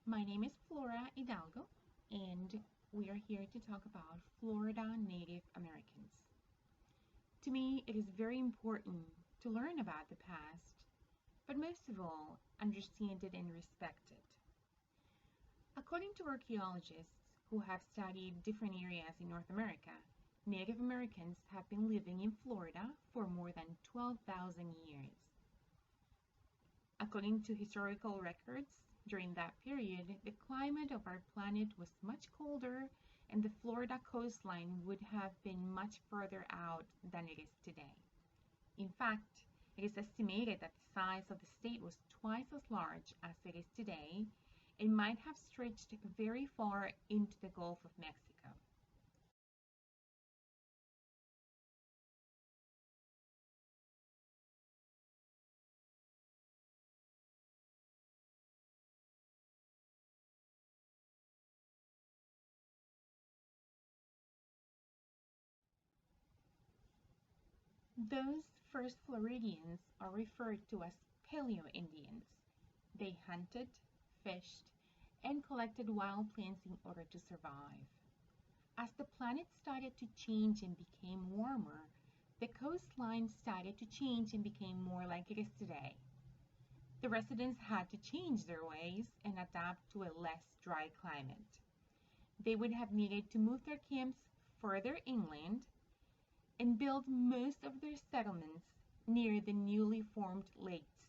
My name is Flora Hidalgo, and we are here to talk about Florida Native Americans. To me, it is very important to learn about the past, but most of all, understand it and respect it. According to archaeologists who have studied different areas in North America, Native Americans have been living in Florida for more than 12,000 years. According to historical records, during that period, the climate of our planet was much colder and the Florida coastline would have been much further out than it is today. In fact, it is estimated that the size of the state was twice as large as it is today and might have stretched very far into the Gulf of Mexico. Those first Floridians are referred to as Paleo-Indians. They hunted, fished, and collected wild plants in order to survive. As the planet started to change and became warmer, the coastline started to change and became more like it is today. The residents had to change their ways and adapt to a less dry climate. They would have needed to move their camps further inland and build most of their settlements near the newly formed lakes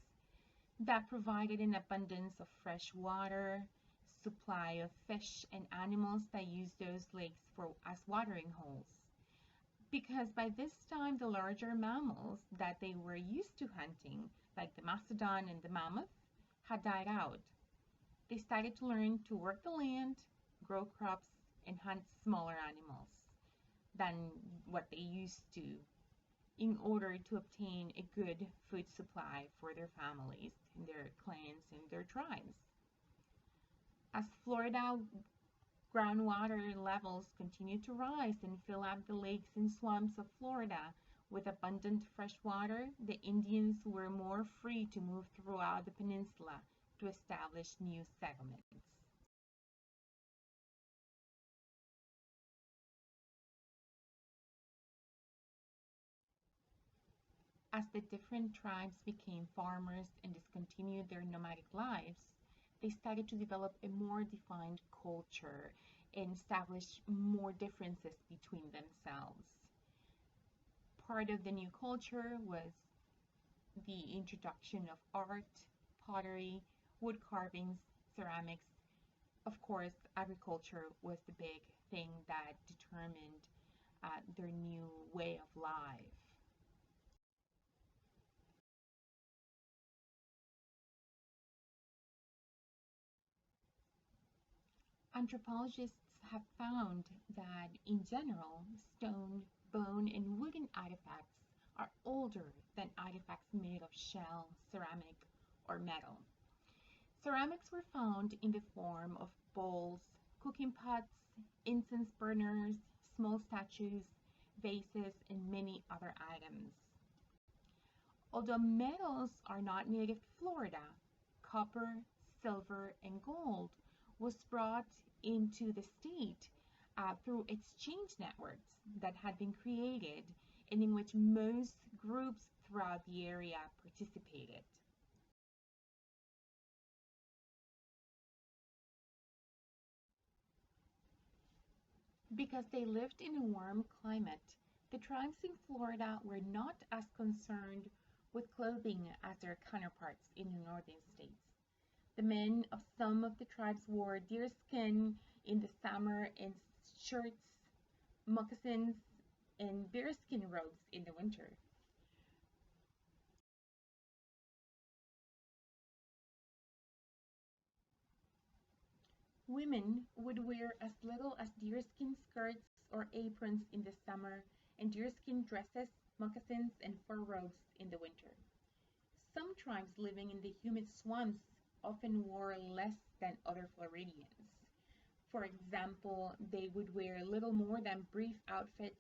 that provided an abundance of fresh water, supply of fish and animals that used those lakes as watering holes. Because by this time, the larger mammals that they were used to hunting, like the mastodon and the mammoth, had died out. They started to learn to work the land, grow crops, and hunt smaller animals than what they used to in order to obtain a good food supply for their families and their clans and their tribes. As Florida groundwater levels continued to rise and fill up the lakes and swamps of Florida with abundant fresh water, the Indians were more free to move throughout the peninsula to establish new settlements. As the different tribes became farmers and discontinued their nomadic lives, they started to develop a more defined culture and establish more differences between themselves. Part of the new culture was the introduction of art, pottery, wood carvings, ceramics. Of course, agriculture was the big thing that determined their new way of life. Anthropologists have found that, in general, stone, bone, and wooden artifacts are older than artifacts made of shell, ceramic, or metal. Ceramics were found in the form of bowls, cooking pots, incense burners, small statues, vases, and many other items. Although metals are not native to Florida, copper, silver, and gold was brought into the state through exchange networks that had been created and in which most groups throughout the area participated. Because they lived in a warm climate, the tribes in Florida were not as concerned with clothing as their counterparts in the northern states. The men of some of the tribes wore deerskin in the summer and shirts, moccasins, and bearskin robes in the winter. Women would wear as little as deerskin skirts or aprons in the summer and deerskin dresses, moccasins, and fur robes in the winter. Some tribes living in the humid swamps often wore less than other Floridians. For example, they would wear little more than brief outfits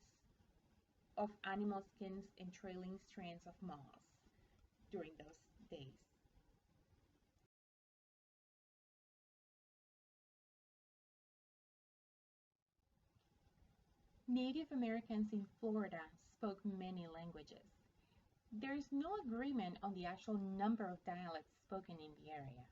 of animal skins and trailing strands of moss during those days. Native Americans in Florida spoke many languages. There is no agreement on the actual number of dialects spoken in the area.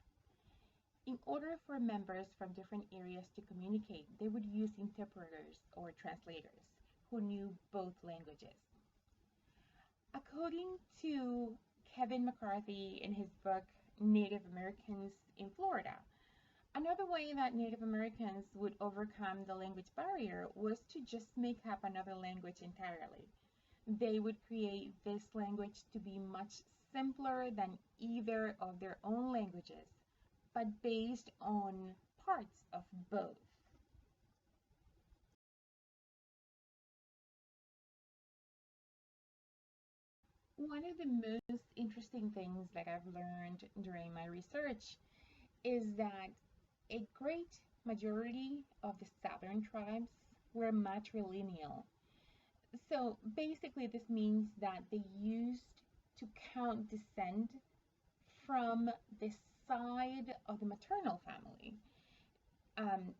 In order for members from different areas to communicate, they would use interpreters or translators who knew both languages. According to Kevin McCarthy in his book Native Americans in Florida, another way that Native Americans would overcome the language barrier was to just make up another language entirely. They would create this language to be much simpler than either of their own languages, but based on parts of both. One of the most interesting things that I've learned during my research is that a great majority of the southern tribes were matrilineal. So basically, this means that they used to count descent from the side of the maternal family.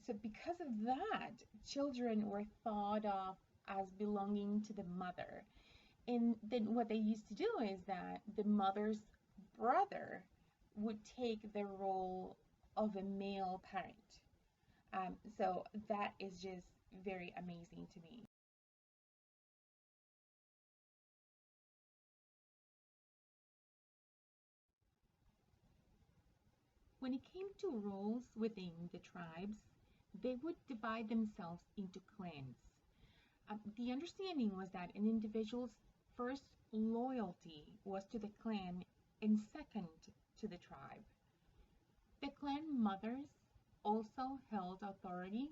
So because of that, children were thought of as belonging to the mother. And then what they used to do is that the mother's brother would take the role of a male parent. So that is just very amazing to me. When it came to roles within the tribes, they would divide themselves into clans. The understanding was that an individual's first loyalty was to the clan and second to the tribe. The clan mothers also held authority,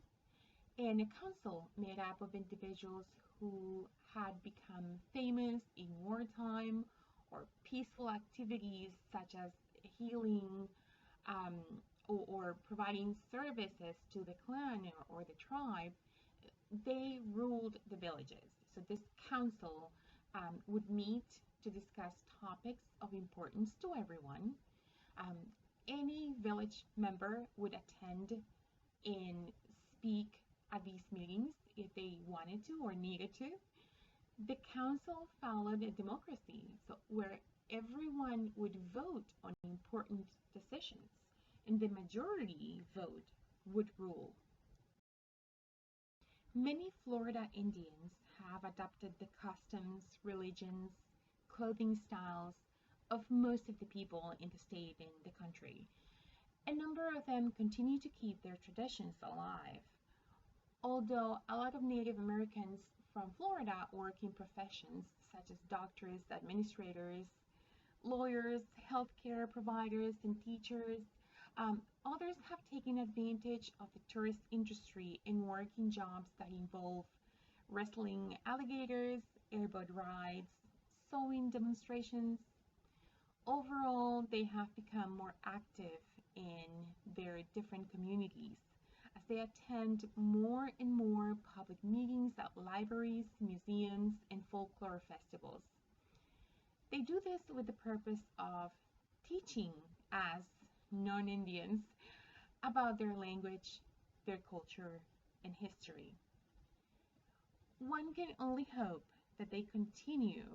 and a council made up of individuals who had become famous in wartime or peaceful activities such as healing, um, or providing services to the clan or the tribe. They ruled the villages. So this council would meet to discuss topics of importance to everyone. Um, any village member would attend and speak at these meetings if they wanted to or needed to. The council followed a democracy, so where everyone would vote on important decisions, and the majority vote would rule. Many Florida Indians have adopted the customs, religions, clothing styles of most of the people in the state and the country. A number of them continue to keep their traditions alive. Although a lot of Native Americans from Florida work in professions such as doctors, administrators, lawyers, healthcare providers, and teachers, others have taken advantage of the tourist industry and work in jobs that involve wrestling alligators, airboat rides, sewing demonstrations. Overall, they have become more active in their different communities as they attend more and more public meetings at libraries, museums, and folklore festivals. They do this with the purpose of teaching us non Indians about their language, their culture, and history. One can only hope that they continue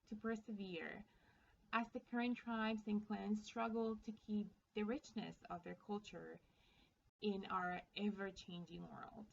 to persevere as the current tribes and clans struggle to keep the richness of their culture in our ever changing world.